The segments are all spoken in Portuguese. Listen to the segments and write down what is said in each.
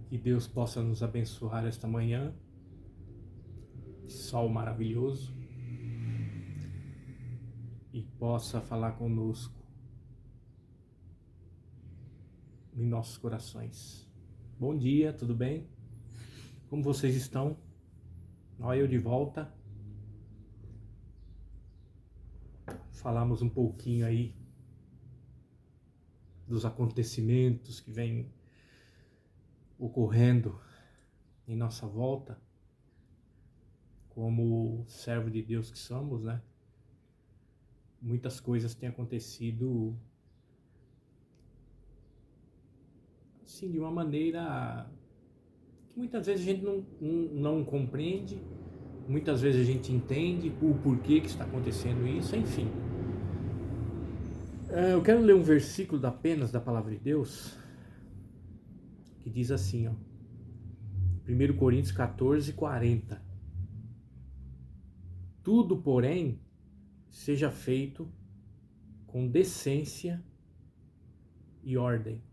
Que Deus possa nos abençoar esta manhã, sol maravilhoso, e possa falar conosco em nossos corações. Bom dia, tudo bem? Como vocês estão? Olha eu de volta. Falamos um pouquinho aí dos acontecimentos que vêm ocorrendo em nossa volta, como servo de Deus que somos, né? Muitas coisas têm acontecido assim, de uma maneira que muitas vezes a gente não compreende, muitas vezes a gente entende o porquê que está acontecendo isso, enfim. Eu quero ler um versículo apenas da Palavra de Deus, que diz assim, ó, 1 Coríntios 14, 40. Tudo, porém, seja feito com decência e ordem.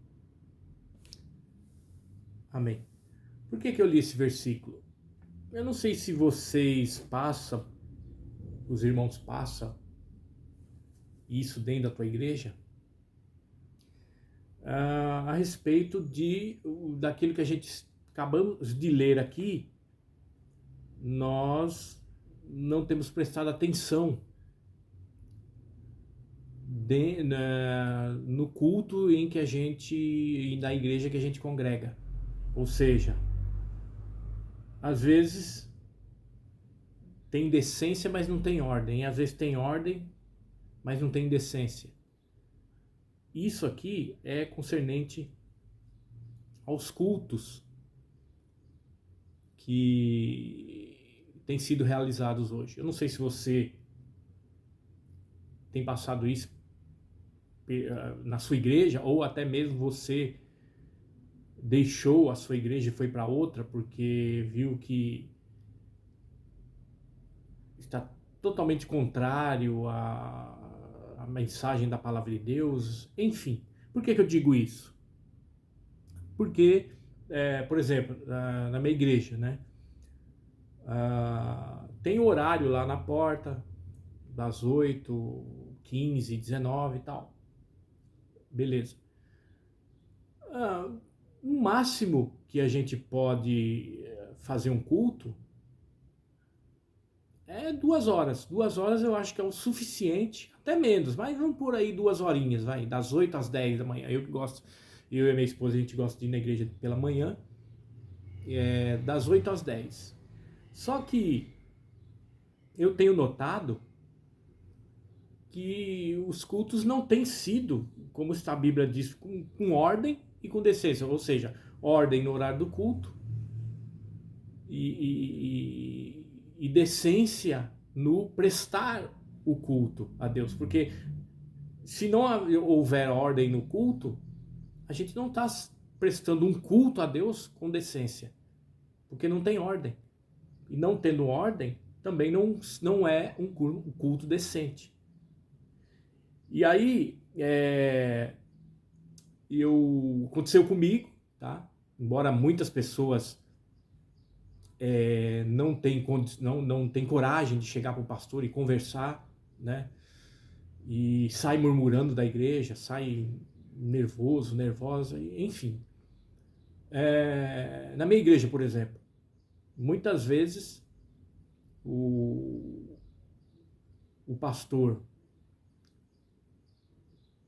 Amém. Por que eu li esse versículo? Eu não sei se vocês passam, os irmãos passam isso dentro da tua igreja, a respeito daquilo que a gente acabamos de ler aqui. Nós não temos prestado atenção no culto em que a gente, na igreja que a gente congrega. Ou seja, às vezes tem decência, mas não tem ordem. Às vezes tem ordem, mas não tem decência. Isso aqui é concernente aos cultos que têm sido realizados hoje. Eu não sei se você tem passado isso na sua igreja, ou até mesmo você deixou a sua igreja e foi para outra porque viu que está totalmente contrário à mensagem da palavra de Deus. Enfim, por que eu digo isso? Porque, por exemplo, na minha igreja, né, tem um horário lá na porta, das 8, 15, 19 e tal. Beleza. O máximo que a gente pode fazer um culto é 2 horas. 2 horas eu acho que é o suficiente, até menos, mas vamos por aí 2 horinhas, vai, das 8 às 10 da manhã. Eu e minha esposa, a gente gosta de ir na igreja pela manhã, das 8 às 10. Só que eu tenho notado que os cultos não têm sido, como a Bíblia diz, com ordem e com decência, ou seja, ordem no horário do culto e decência no prestar o culto a Deus, porque se não houver ordem no culto, a gente não está prestando um culto a Deus com decência, porque não tem ordem, e não tendo ordem, também não é um culto decente. E aí, aconteceu comigo, tá? Embora muitas pessoas não tenham coragem de chegar para o pastor e conversar, né? E sai murmurando da igreja, sai nervosa, enfim. Na minha igreja, por exemplo, muitas vezes o pastor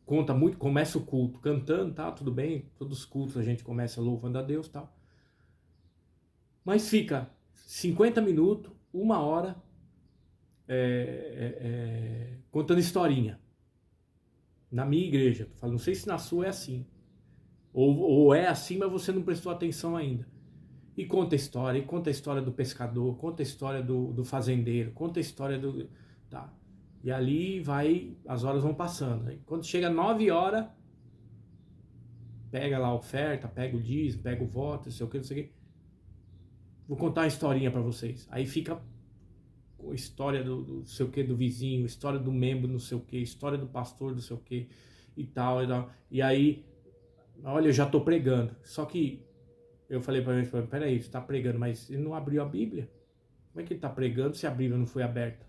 conta muito, começa o culto cantando, tá, tudo bem, todos os cultos a gente começa louvando a Deus, tal. Mas fica 50 minutos, 1 hora, contando historinha. Na minha igreja, não sei se na sua é assim, ou é assim, mas você não prestou atenção ainda. E conta a história do pescador, conta a história do fazendeiro, conta a história do... Tá. E ali as horas vão passando. Quando chega 9 horas, pega lá a oferta, pega o dízimo, pega o voto, não sei o que. Vou contar uma historinha para vocês. Aí fica a história do sei o que, do vizinho, história do membro, não sei o que, história do pastor, não sei o que, e tal. E aí, olha, eu já tô pregando. Só que Eu falei para ele, peraí, você está pregando, mas ele não abriu a Bíblia? Como é que ele está pregando se a Bíblia não foi aberta?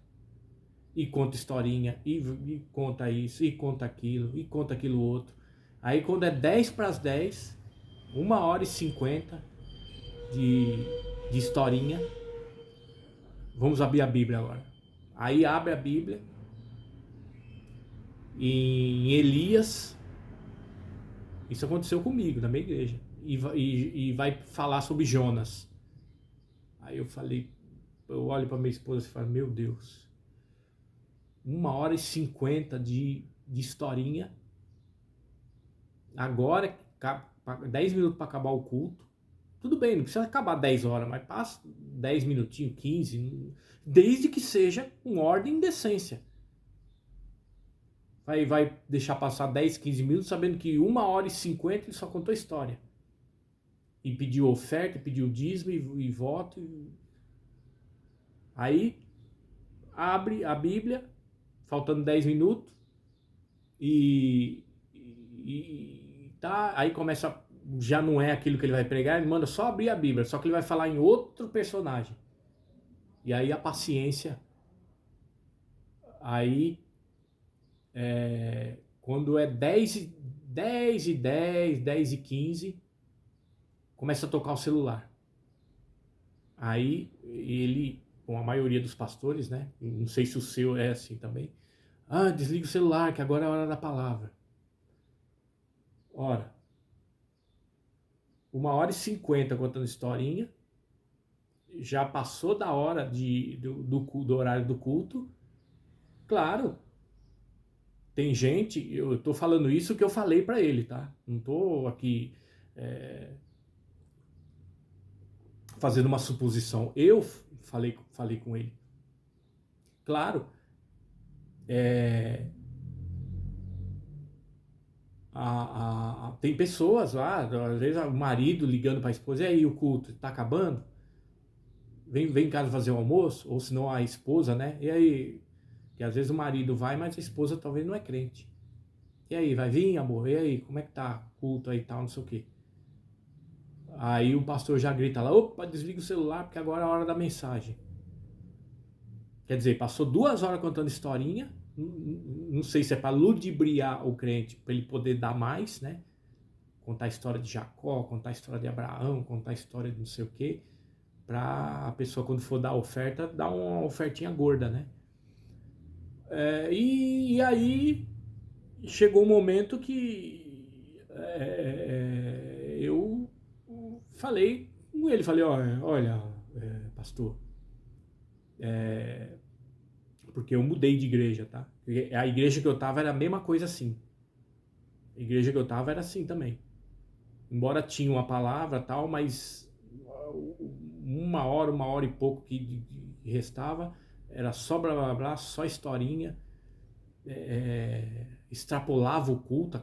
E conta historinha, e conta isso, e conta aquilo outro. Aí quando é 10 para as 10, 1h50 de, de historinha, vamos abrir a Bíblia agora. Aí abre a Bíblia, em Elias, isso aconteceu comigo, na minha igreja, e vai falar sobre Jonas. Aí eu olho para minha esposa e falo, meu Deus, 1h50 de historinha, agora 10 minutos para acabar o culto. Tudo bem, não precisa acabar 10 horas, mas passa 10 minutinhos, 15, desde que seja com ordem e decência. Vai deixar passar 10, 15 minutos sabendo que 1h50 ele só contou história. E pediu oferta, pediu dízimo e voto. Aí abre a Bíblia, faltando 10 minutos, tá, aí começa, já não é aquilo que ele vai pregar, ele manda só abrir a Bíblia, só que ele vai falar em outro personagem. E aí a paciência, aí quando é 10h10, 10h15, começa a tocar o celular. Aí ele, com a maioria dos pastores, né? Não sei se o seu é assim também. Desliga o celular, que agora é a hora da palavra. Ora, 1h50 contando historinha, já passou da hora do horário do culto. Claro, tem gente, eu tô falando isso que eu falei para ele, tá? Não tô aqui fazendo uma suposição. Eu falei com ele. Claro, tem pessoas lá, às vezes o marido ligando para a esposa, e aí o culto tá acabando? Vem em casa fazer o almoço, ou senão a esposa, né? E aí, que às vezes o marido vai, mas a esposa talvez não é crente. E aí, vai vir, amor? E aí, como é que tá o culto aí e tal, não sei o quê. Aí o pastor já grita lá, opa, desliga o celular, porque agora é a hora da mensagem. Quer dizer, passou 2 horas contando historinha, não sei se é para ludibriar o crente, para ele poder dar mais, né? Contar a história de Jacó, contar a história de Abraão, contar a história de não sei o quê, para a pessoa, quando for dar oferta, dar uma ofertinha gorda, né? E aí chegou um momento que eu falei com ele, falei, olha pastor, porque eu mudei de igreja, tá? Porque a igreja que eu tava era a mesma coisa assim. A igreja que eu tava era assim também. Embora tinha uma palavra tal, mas 1 hora e pouco que restava, era só blá blá blá, só historinha. Extrapolava o culto,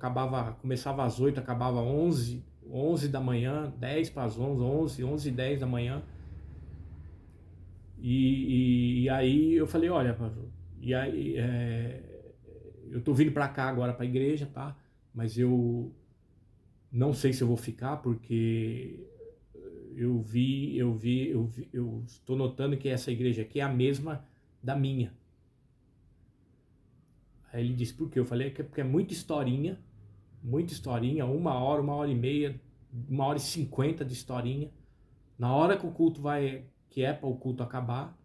começava às 8, acabava 11 da manhã, 10 para as 11h10 da manhã. E aí eu falei, olha, e aí eu tô vindo para cá agora para a igreja, tá? Mas eu não sei se eu vou ficar, porque eu estou notando que essa igreja aqui é a mesma da minha. Aí ele disse, por quê? Eu falei, porque é muita historinha, 1 hora, 1h30, 1h50 de historinha. Na hora que o culto que é para o culto acabar,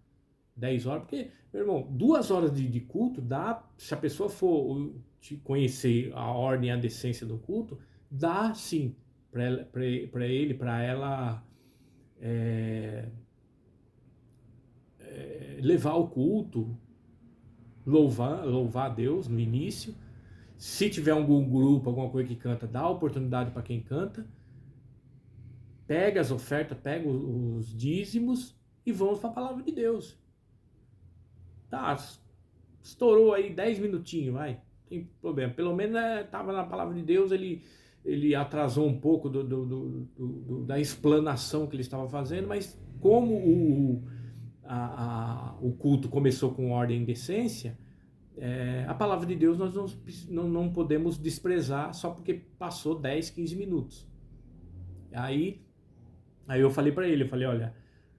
10 horas, porque, meu irmão, 2 horas de culto dá, se a pessoa for te conhecer a ordem e a decência do culto, dá sim para ela levar o culto, louvar a Deus no início. Se tiver algum grupo, alguma coisa que canta, dá oportunidade para quem canta. Pega as ofertas, pega os dízimos e vamos para a palavra de Deus. Tá, estourou aí 10 minutinhos, vai. Não tem problema. Pelo menos estava na palavra de Deus, ele atrasou um pouco da explanação que ele estava fazendo, mas como o culto começou com ordem e decência, a palavra de Deus nós não podemos desprezar só porque passou 10, 15 minutos. Aí Aí eu falei para ele, olha,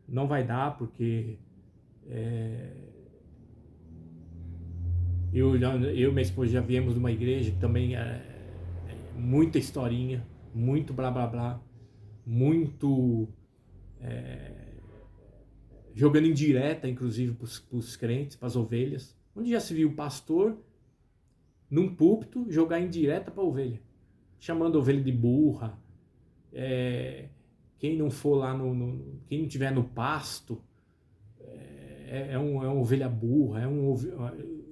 não vai dar porque eu e minha esposa já viemos de uma igreja que também muita historinha, muito blá blá blá, muito jogando indireta, inclusive, para os crentes, para as ovelhas. Onde já se viu o pastor, num púlpito, jogar indireta para a ovelha, chamando a ovelha de burra, quem não for lá, quem não tiver no pasto, é uma ovelha burra,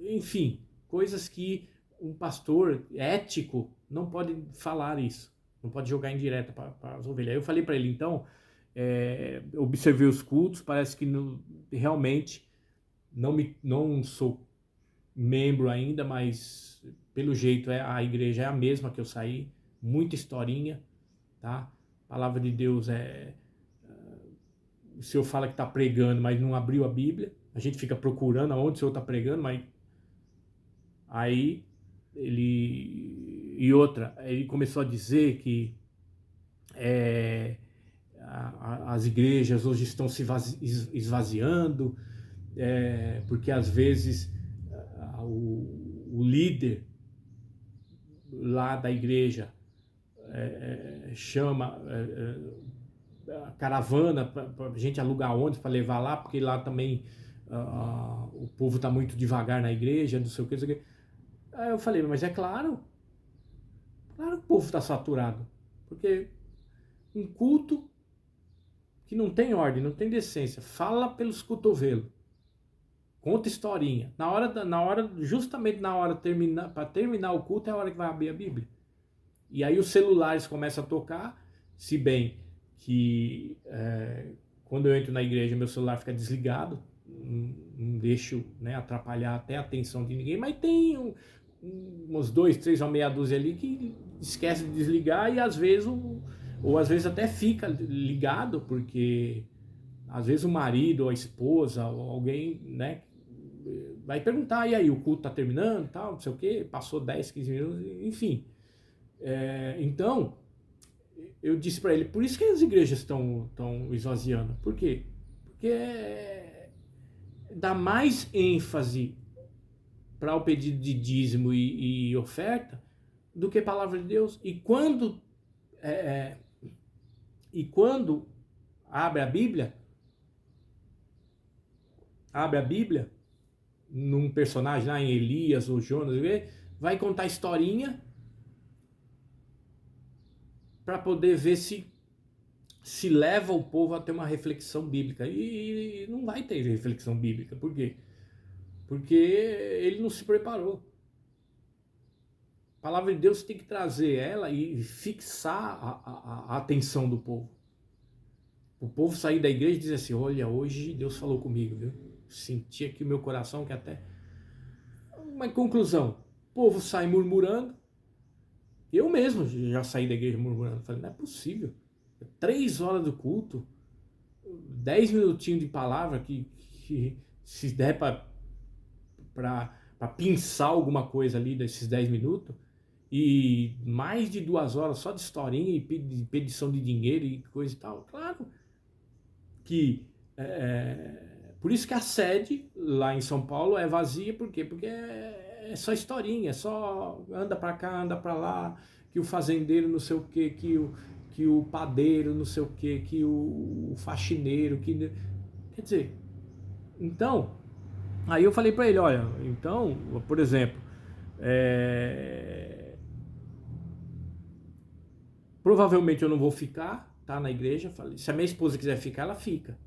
enfim, coisas que um pastor ético não pode falar isso, não pode jogar indireta para as ovelhas. Aí eu falei para ele, então, observei os cultos, parece que realmente não sou membro ainda, mas pelo jeito a igreja é a mesma que eu saí, muita historinha, tá? A palavra de Deus o senhor fala que está pregando, mas não abriu a Bíblia, a gente fica procurando aonde o senhor está pregando, mas aí ele começou a dizer que as igrejas hoje estão se esvaziando, porque às vezes o líder lá da igreja chama a caravana para a gente alugar ônibus para levar lá, porque lá também o povo está muito devagar na igreja, não sei o que, não sei o que. Aí eu falei, mas é claro que o povo está saturado, porque um culto que não tem ordem, não tem decência, fala pelos cotovelos, conta historinha. Justamente na hora para terminar o culto é a hora que vai abrir a Bíblia. E aí os celulares começam a tocar, se bem que quando eu entro na igreja meu celular fica desligado, não deixo, né, atrapalhar até a atenção de ninguém, mas tem uns 2, 3 ou meia dúzia ali que esquece de desligar e às vezes ou às vezes até fica ligado, porque às vezes o marido ou a esposa ou alguém, né, vai perguntar, e aí, o culto tá terminando, tal, não sei o que, passou 10, 15 minutos, enfim. Então, eu disse para ele, por isso que as igrejas estão esvaziando. Por quê? Porque dá mais ênfase para o pedido de dízimo e oferta do que a palavra de Deus. E quando abre a Bíblia, num personagem lá em Elias ou Jonas, vai contar historinha para poder ver se leva o povo a ter uma reflexão bíblica. E não vai ter reflexão bíblica. Por quê? Porque ele não se preparou. A palavra de Deus tem que trazer ela e fixar a atenção do povo. O povo sair da igreja e dizer assim, olha, hoje Deus falou comigo, viu? Senti aqui o meu coração que até... Uma conclusão, o povo sai murmurando. Eu mesmo já saí da igreja murmurando. Falei, não é possível. 3 horas do culto, 10 minutinhos de palavra que se der para pinçar alguma coisa ali desses 10 minutos, e mais de 2 horas só de historinha e pedição de dinheiro e coisa e tal. Claro que por isso que a sede lá em São Paulo é vazia, por quê? Porque é só historinha, é só anda para cá, anda para lá, que o fazendeiro não sei o que o padeiro não sei o que o faxineiro, quer dizer, então, aí eu falei para ele, olha, então, por exemplo, provavelmente eu não vou ficar, tá, na igreja. Falei, se a minha esposa quiser ficar, ela fica.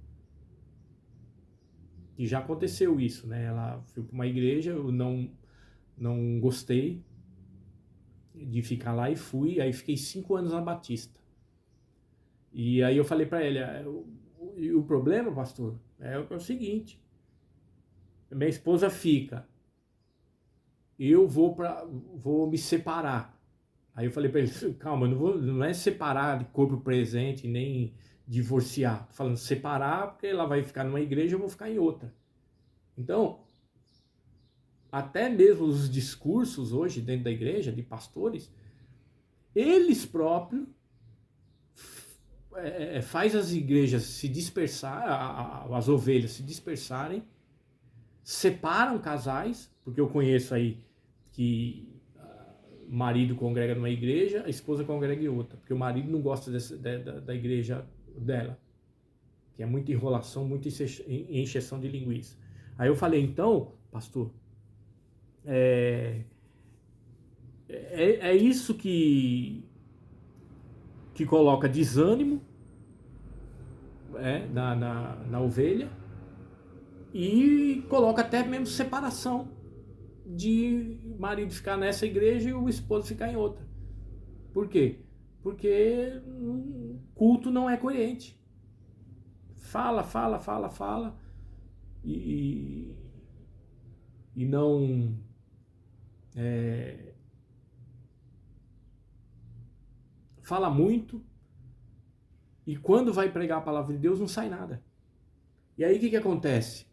E já aconteceu isso, né? Ela foi para uma igreja, eu não gostei de ficar lá e fui. Aí fiquei 5 anos na Batista. E aí eu falei para ele, o problema, pastor, é o seguinte: minha esposa fica, eu vou me separar. Aí eu falei para ele, calma, não é separar de corpo presente, nem divorciar. Tô falando separar porque ela vai ficar numa igreja e eu vou ficar em outra. Então, até mesmo os discursos hoje dentro da igreja, de pastores, eles próprios faz as igrejas se dispersar, as ovelhas se dispersarem, separam casais, porque eu conheço aí que o marido congrega numa igreja, a esposa congrega em outra, porque o marido não gosta da igreja dela, que é muita enrolação, muita encheção de linguiça. Aí eu falei, então, pastor, é isso que coloca desânimo na ovelha e coloca até mesmo separação de marido ficar nessa igreja e o esposo ficar em outra. Por quê? Porque culto não é coerente. Fala e não fala muito, e quando vai pregar a palavra de Deus não sai nada. E aí o que acontece?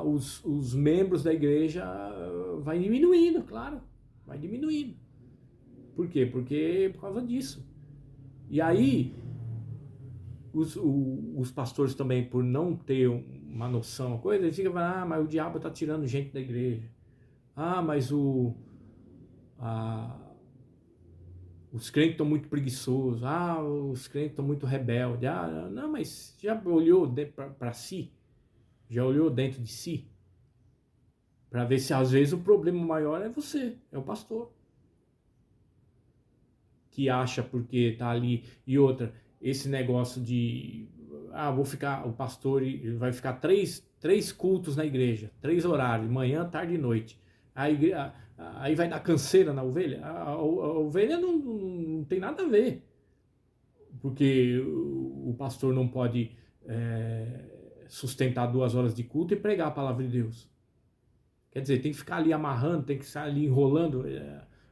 Os membros da igreja vai diminuindo, claro, vai diminuindo. Por quê? Porque por causa disso. E aí os pastores também, por não ter uma noção, uma coisa, eles ficam falando, mas o diabo está tirando gente da igreja. Mas os crentes estão muito preguiçosos. Os crentes estão muito rebeldes. Não, mas já olhou para si? Já olhou dentro de si? Para ver se às vezes o problema maior é você, é o pastor. Que acha porque está ali. E outra, esse negócio de o pastor vai ficar três cultos na igreja, 3 horários, manhã, tarde e noite. Aí vai dar canseira na ovelha. A ovelha não tem nada a ver, porque o pastor não pode sustentar 2 horas de culto e pregar a palavra de Deus. Quer dizer, tem que ficar ali amarrando, tem que ficar ali enrolando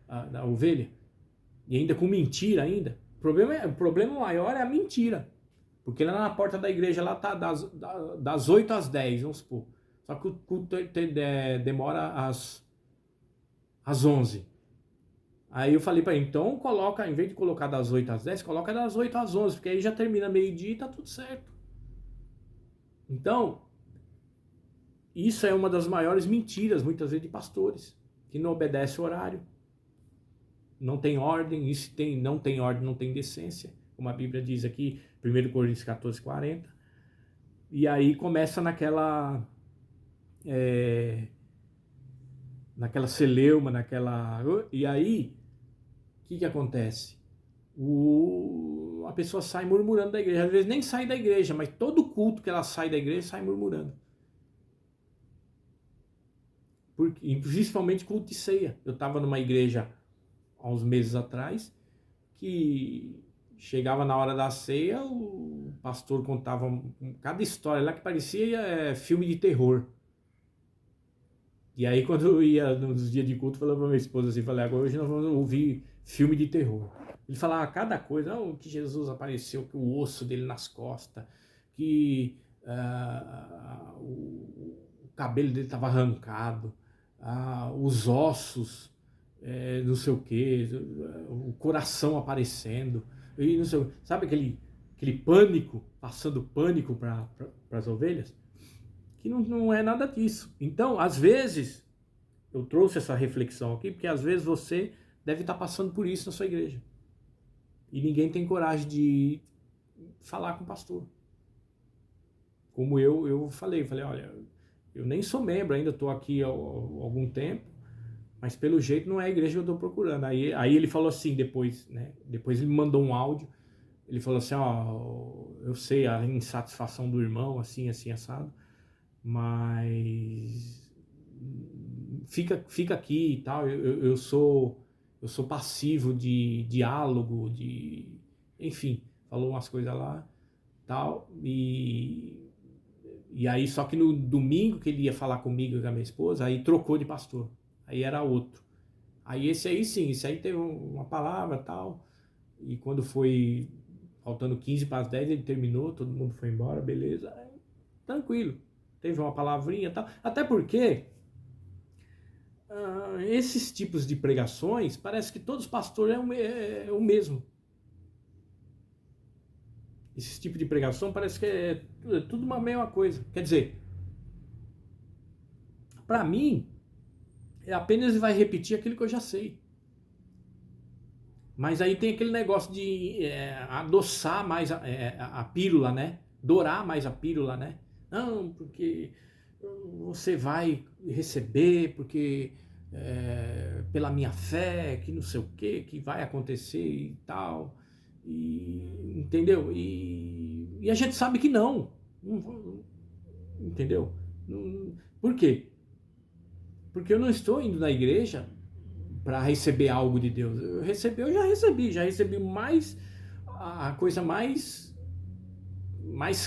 a ovelha. E ainda com mentira ainda. O problema maior é a mentira. Porque lá na porta da igreja lá tá das 8 às 10, vamos supor. Só que o culto demora às 11. Aí eu falei para ele, então coloca, em vez de colocar das 8 às 10, coloca das 8 às 11, porque aí já termina meio-dia e tá tudo certo. Então, isso é uma das maiores mentiras, muitas vezes, de pastores, que não obedece o horário. Não tem ordem, e se não tem ordem, não tem decência, como a Bíblia diz aqui, 1 Coríntios 14:40. E aí começa naquela celeuma, e aí, o que acontece? A pessoa sai murmurando da igreja, às vezes nem sai da igreja, mas todo culto que ela sai da igreja, sai murmurando. Principalmente culto de ceia. Eu estava numa igreja há uns meses atrás, que chegava na hora da ceia, o pastor contava cada história lá que parecia filme de terror. E aí quando eu ia nos dias de culto, eu falava pra minha esposa assim, falei, agora hoje nós vamos ouvir filme de terror. Ele falava cada coisa, que Jesus apareceu, que o osso dele nas costas, que o cabelo dele estava arrancado, os ossos, não sei o que, o coração aparecendo, e não sei, sabe aquele pânico, passando pânico para as ovelhas? Que não é nada disso. Então, às vezes, eu trouxe essa reflexão aqui, porque às vezes você deve estar passando por isso na sua igreja. E ninguém tem coragem de falar com o pastor. Como eu falei, olha, eu nem sou membro, ainda estou aqui há algum tempo, mas pelo jeito não é a igreja que eu estou procurando. Aí ele falou assim depois, né? Depois ele me mandou um áudio, ele falou assim, eu sei a insatisfação do irmão, assim, assado, mas fica aqui e tal, eu sou passivo de diálogo, enfim, falou umas coisas lá, tal, e aí só que no domingo que ele ia falar comigo e com a minha esposa, aí trocou de pastor, aí era outro. Aí esse aí teve uma palavra e tal, e quando foi faltando 15 para as 10, ele terminou, todo mundo foi embora, beleza, tranquilo. Teve uma palavrinha e tal. Até porque esses tipos de pregações, parece que todos os pastores é o mesmo. esse tipo de pregação parece que é tudo uma mesma coisa. Quer dizer, para mim, apenas vai repetir aquilo que eu já sei. Mas aí tem aquele negócio de adoçar mais a pílula, né? Dourar mais a pílula, né? Não, porque você vai receber, porque pela minha fé, que não sei o que vai acontecer e tal. E, entendeu? E a gente sabe que não. Entendeu? Por quê? Porque eu não estou indo na igreja para receber algo de Deus. Eu já recebi mais a coisa mais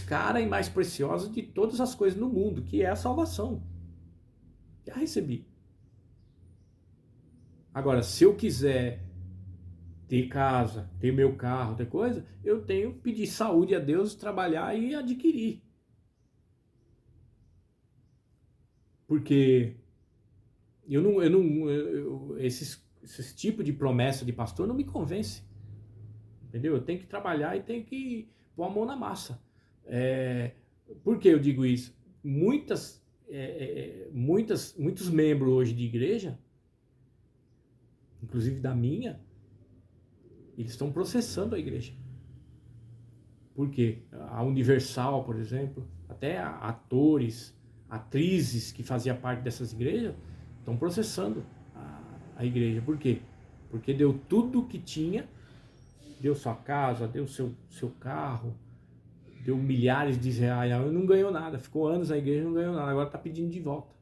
cara e mais preciosa de todas as coisas no mundo, que é a salvação. Já recebi. Agora, se eu quiser ter casa, ter meu carro, ter coisa, eu tenho que pedir saúde a Deus, trabalhar e adquirir. Porque esses tipos de promessa de pastor não me convence. Entendeu? Eu tenho que trabalhar e tenho que pôr a mão na massa. Por que eu digo isso? Muitos membros hoje de igreja, inclusive da minha, eles estão processando a igreja. Por quê? A Universal, por exemplo, até atores, atrizes que faziam parte dessas igrejas, estão processando a igreja. Por quê? Porque deu tudo o que tinha, deu sua casa, deu seu carro, deu milhares de reais, não ganhou nada, ficou anos na igreja e não ganhou nada, agora está pedindo de volta.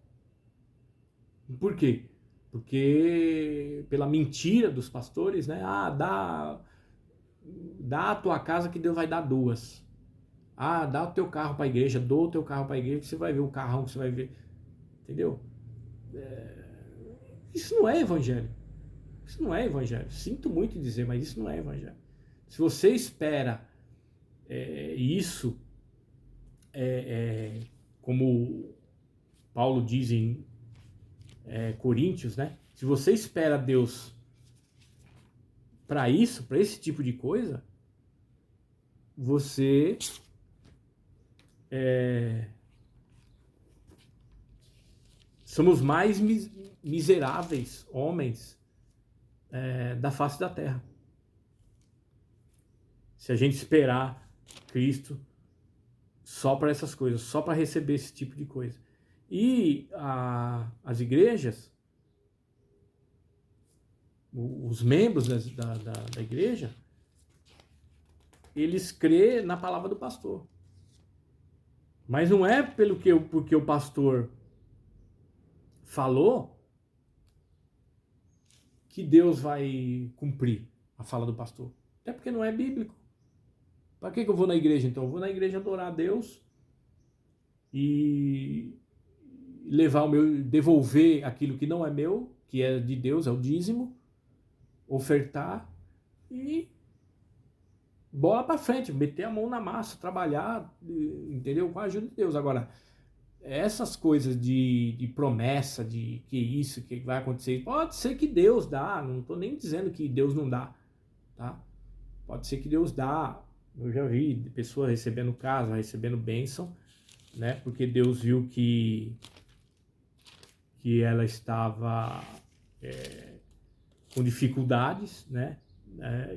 Por quê? Porque pela mentira dos pastores, né? Dá a tua casa que Deus vai dar duas. Dá o teu carro para a igreja, dou o teu carro para a igreja que você vai ver o carrão que você vai ver. Entendeu? Isso não é evangelho. Isso não é evangelho. Sinto muito dizer, mas isso não é evangelho. Se você espera isso, como Paulo diz em Coríntios, né? Se você espera Deus para isso, para esse tipo de coisa, você somos mais miseráveis homens da face da terra. Se a gente esperar Cristo só para essas coisas, só para receber esse tipo de coisa. E as igrejas, os membros da igreja, eles crêem na palavra do pastor. Mas não é porque o pastor falou que Deus vai cumprir a fala do pastor. Até porque não é bíblico. Para que eu vou na igreja então? Eu vou na igreja adorar a Deus e devolver aquilo que não é meu, que é de Deus, é o dízimo, ofertar e bola para frente, meter a mão na massa, trabalhar, entendeu? Com a ajuda de Deus. Agora, essas coisas de promessa, de que isso, que vai acontecer, pode ser que Deus dá, não estou nem dizendo que Deus não dá, tá? Pode ser que Deus dá. Eu já vi pessoas recebendo casa, recebendo bênção, né? Porque Deus viu que ela estava com dificuldades, né?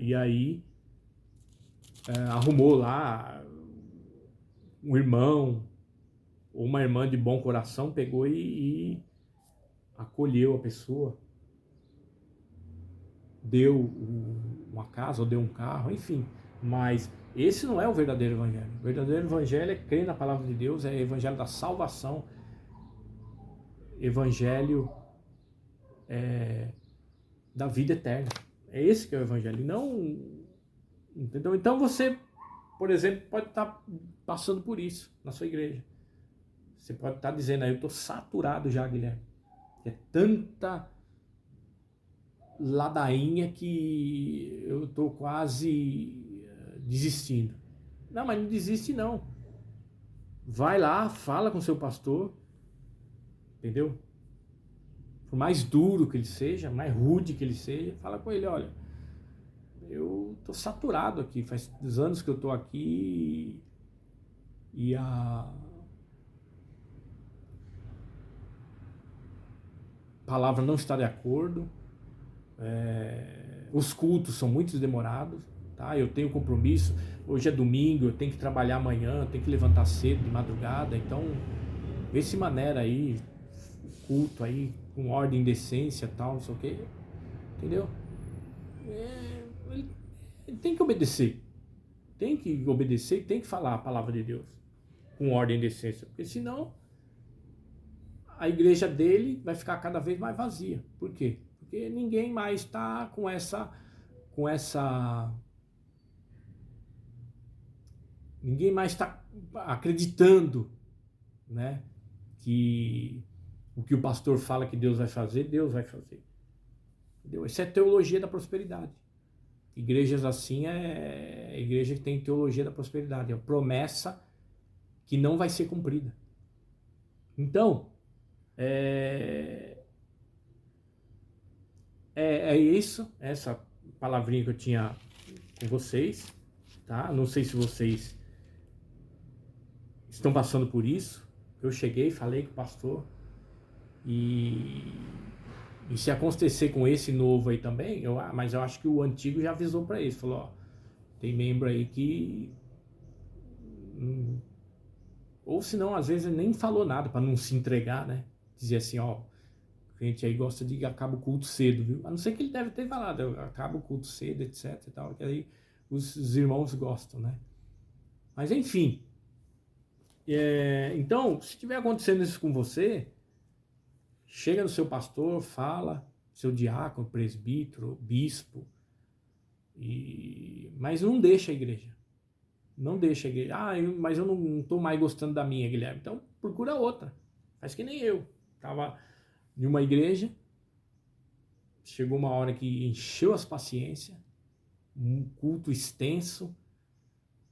E aí arrumou lá um irmão ou uma irmã de bom coração, pegou e acolheu a pessoa, deu uma casa ou deu um carro, enfim. Mas esse não é o verdadeiro evangelho. O verdadeiro evangelho é crer na palavra de Deus, é o evangelho da salvação, evangelho da vida eterna. É esse que é o evangelho. Não, entendeu? Então você, por exemplo, pode estar passando por isso na sua igreja. Você pode estar dizendo aí, eu estou saturado já, Guilherme. É tanta ladainha que eu estou quase desistindo. Não, mas não desiste não. Vai lá, fala com seu pastor, entendeu? Por mais duro que ele seja, mais rude que ele seja, fala com ele, olha, eu tô saturado aqui, faz anos que eu tô aqui e a palavra não está de acordo, os cultos são muito demorados, tá? Eu tenho compromisso, hoje é domingo, eu tenho que trabalhar amanhã, eu tenho que levantar cedo, de madrugada, então vê se maneira aí, culto aí, com ordem, decência e tal, não sei o que, entendeu? Ele tem que obedecer, e tem que falar a palavra de Deus com ordem e decência, porque senão a igreja dele vai ficar cada vez mais vazia. Por quê? Porque ninguém mais está com essa, ninguém mais está acreditando, né, que o que o pastor fala que Deus vai fazer, Deus vai fazer. Entendeu? Isso é teologia da prosperidade. Igrejas assim é igreja que tem teologia da prosperidade, é promessa que não vai ser cumprida. Então, é isso, essa palavrinha que eu tinha com vocês, tá? Não sei se vocês estão passando por isso. Eu cheguei, falei com o pastor e se acontecer com esse novo aí também, mas eu acho que o antigo já avisou para eles, falou, ó, tem membro aí que ou se não, às vezes nem falou nada para não se entregar, né? Dizer assim, ó, a gente aí gosta de acaba o culto cedo, viu? A não ser que ele deve ter falado, acaba o culto cedo, etc e tal, que aí os irmãos gostam, né? Mas enfim, então, se tiver acontecendo isso com você, chega no seu pastor, fala, seu diácono, presbítero, bispo, mas não deixa a igreja. Não deixa a igreja. Mas eu não estou mais gostando da minha, Guilherme. Então procura outra. Faz que nem eu. Estava em uma igreja, chegou uma hora que encheu as paciências, um culto extenso,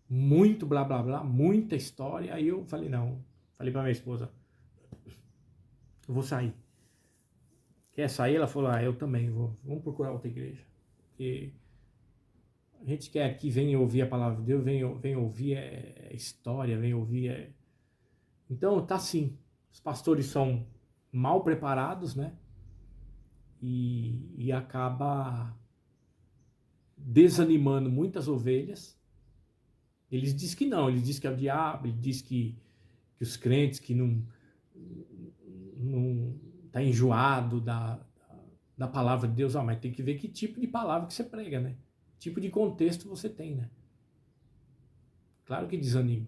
muito blá blá blá, muita história. Aí eu falei, não. Falei para minha esposa, eu vou sair. Quer sair? Ela falou, eu também vou. Vamos procurar outra igreja. Porque a gente quer aqui, vem ouvir a palavra de Deus, vem ouvir história, vem ouvir. Então, tá assim. Os pastores são mal preparados, né? E acaba desanimando muitas ovelhas. Eles dizem que não, eles dizem que é o diabo, eles dizem que os crentes que não tá enjoado da palavra de Deus. Mas tem que ver que tipo de palavra que você prega, né? Que tipo de contexto você tem, né? Claro que desanima.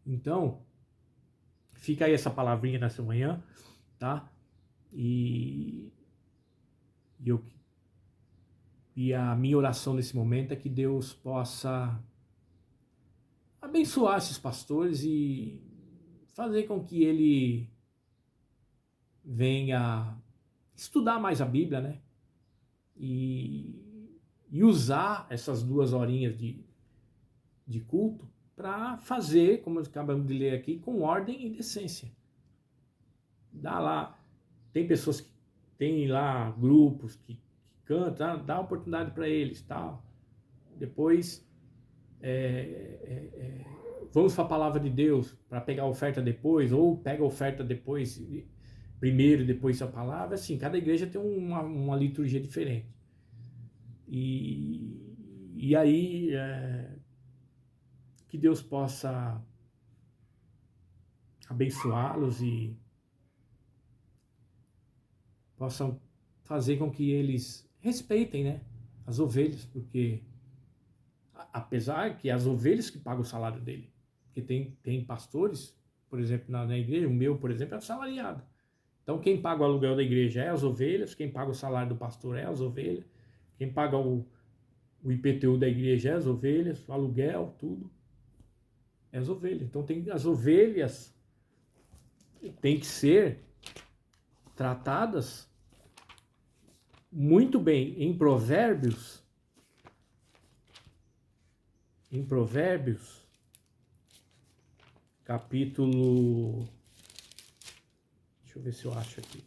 Então, fica aí essa palavrinha nessa manhã, tá? E a minha oração nesse momento é que Deus possa abençoar esses pastores e fazer com que ele venha estudar mais a Bíblia, né? E usar essas 2 horinhas de culto para fazer, como acabamos de ler aqui, com ordem e decência. Dá lá, tem pessoas que tem lá grupos que cantam, dá oportunidade para eles, tal. Depois vamos para a palavra de Deus para pegar a oferta depois, ou pega a oferta depois, primeiro, depois a palavra. Assim, cada igreja tem uma liturgia diferente. E aí que Deus possa abençoá-los e possam fazer com que eles respeitem, né, as ovelhas, porque apesar que as ovelhas que pagam o salário dele, porque tem pastores, por exemplo, na igreja, o meu, por exemplo, é assalariado. Então quem paga o aluguel da igreja é as ovelhas, quem paga o salário do pastor é as ovelhas, quem paga o IPTU da igreja é as ovelhas, o aluguel, tudo é as ovelhas. Então as ovelhas têm que ser tratadas muito bem. Em Provérbios, capítulo, deixa eu ver se eu acho aqui,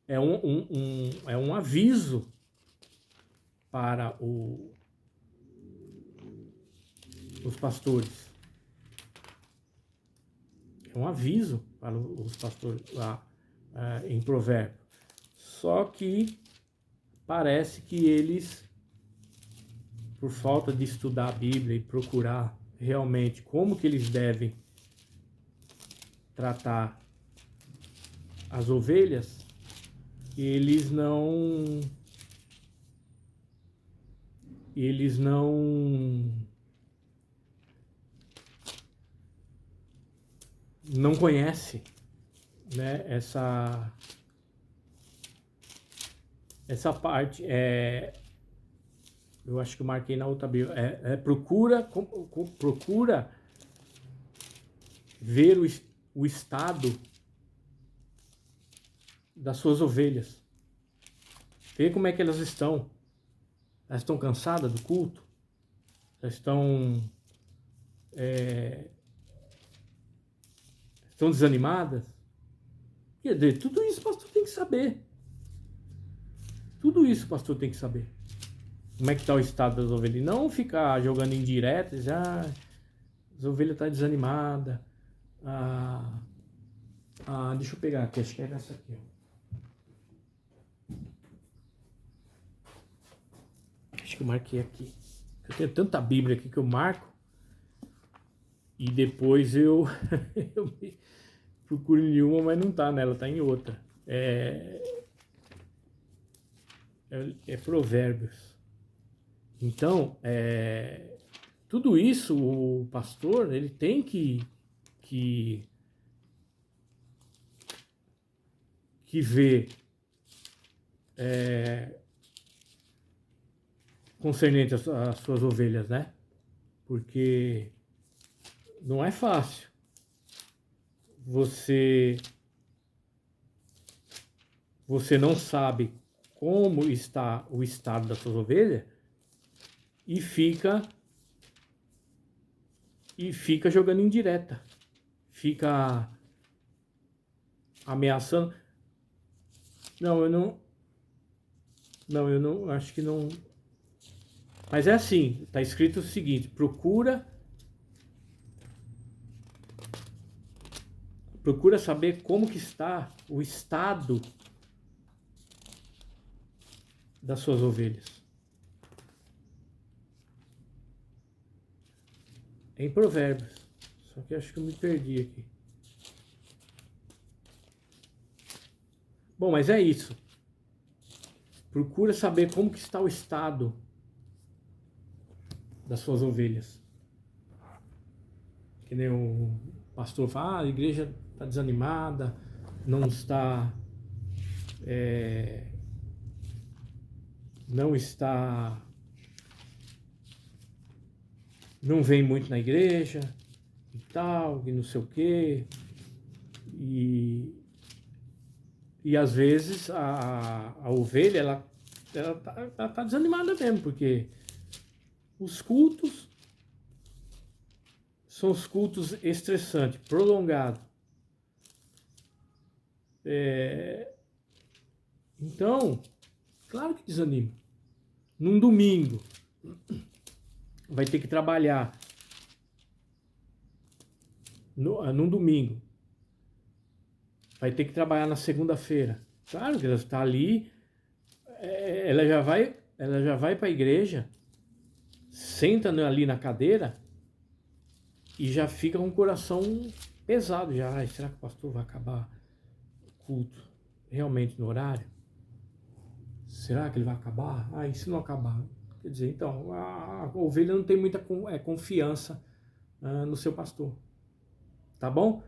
é um aviso para os pastores. É um aviso para os pastores lá em Provérbios. Só que parece que eles, por falta de estudar a Bíblia e procurar realmente como que eles devem tratar as ovelhas, eles não conhecem, né, essa parte. Eu acho que eu marquei na outra Bíblia. Procura ver o estado das suas ovelhas. Ver como é que elas estão. Elas estão cansadas do culto? Elas estão desanimadas? Quer dizer, tudo isso o pastor tem que saber. Tudo isso o pastor tem que saber. Como é que está o estado das ovelhas? Não ficar jogando indiretas, as ovelhas estão desanimadas. Deixa eu pegar aqui, acho que é essa aqui. Acho que eu marquei aqui. Eu tenho tanta Bíblia aqui que eu marco. E depois eu procuro em uma, mas não tá nela, tá em outra. É Provérbios. Então, tudo isso o pastor ele tem que ver concernente às suas ovelhas, né? Porque não é fácil você não sabe como está o estado das suas ovelhas e fica jogando indireta, fica ameaçando. Não, eu não, acho que não. Mas é assim, tá escrito o seguinte: procura saber como que está o estado das suas ovelhas. É em Provérbios. Só que acho que eu me perdi aqui. Bom, mas é isso. Procura saber como que está o estado das suas ovelhas. Que nem o pastor fala, a igreja está desanimada, não está não vem muito na igreja e tal, e não sei o quê. E às vezes a ovelha ela tá desanimada mesmo, porque os cultos são os cultos estressantes, prolongados. Então, claro que desanima. Num domingo, vai ter que trabalhar. Num domingo, vai ter que trabalhar na segunda-feira. Claro que ela está ali, ela já vai para a igreja, senta ali na cadeira e já fica com o coração pesado. Já, será que o pastor vai acabar o culto realmente no horário? Será que ele vai acabar? E se não acabar? Quer dizer, então, a ovelha não tem muita confiança no seu pastor. Tá bom?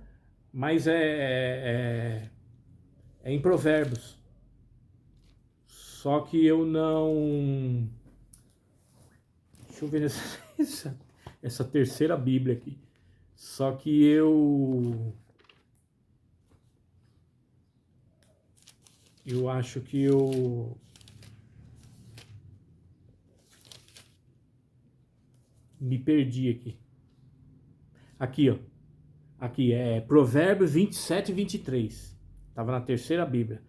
Mas é em Provérbios. Só que eu não... Deixa eu ver essa terceira Bíblia aqui. Só que eu acho que eu me perdi aqui. Aqui, ó. Aqui é Provérbios 27 e 23. Estava na terceira Bíblia.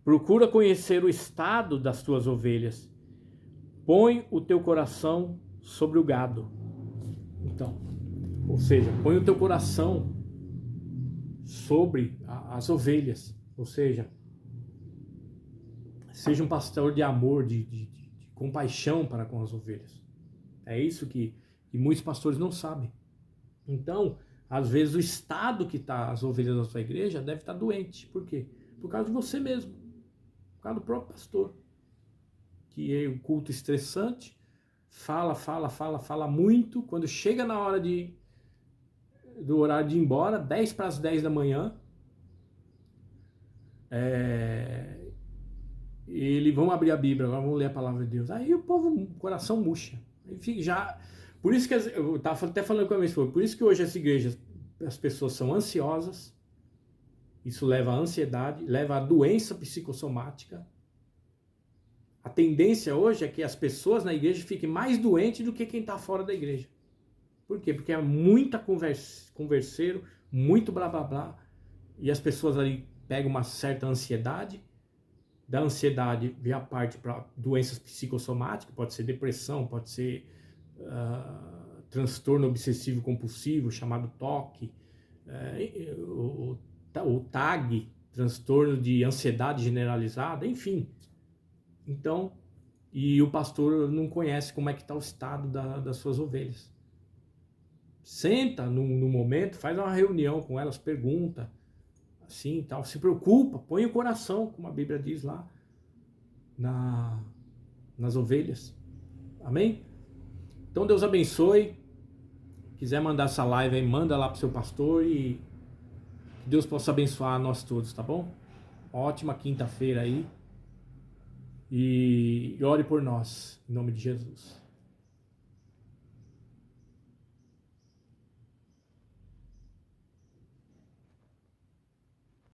Procura conhecer o estado das tuas ovelhas. põe o teu coração sobre o gado. Então, ou seja, põe o teu coração sobre as ovelhas. Ou seja um pastor de amor, de compaixão para com as ovelhas. É isso que muitos pastores não sabem. Então, às vezes o estado que está as ovelhas da sua igreja deve estar doente. Por quê? Por causa de você mesmo. Por causa do próprio pastor. Que é um culto estressante, fala muito. Quando chega na hora do horário de ir embora, 10 para as 10 da manhã, vamos abrir a Bíblia, agora vamos ler a palavra de Deus. Aí o coração murcha. Enfim, por isso que eu estava até falando com a minha esposa, por isso que hoje as igrejas, as pessoas são ansiosas, isso leva à ansiedade, leva à doença psicossomática. A tendência hoje é que as pessoas na igreja fiquem mais doentes do que quem está fora da igreja. Por quê? Porque é muita converseiro, muito blá blá blá, e as pessoas ali pegam uma certa ansiedade. Da ansiedade vem a parte para doenças psicossomáticas, pode ser depressão, pode ser transtorno obsessivo compulsivo, chamado TOC, o TAG, transtorno de ansiedade generalizada, enfim. Então, e o pastor não conhece como é que está o estado das suas ovelhas. Senta no momento, faz uma reunião com elas, pergunta, assim tal, se preocupa, põe o coração, como a Bíblia diz lá, nas ovelhas. Amém? Então Deus abençoe. Quiser mandar essa live aí, manda lá pro seu pastor e que Deus possa abençoar nós todos, tá bom? Ótima quinta-feira aí. E ore por nós, em nome de Jesus.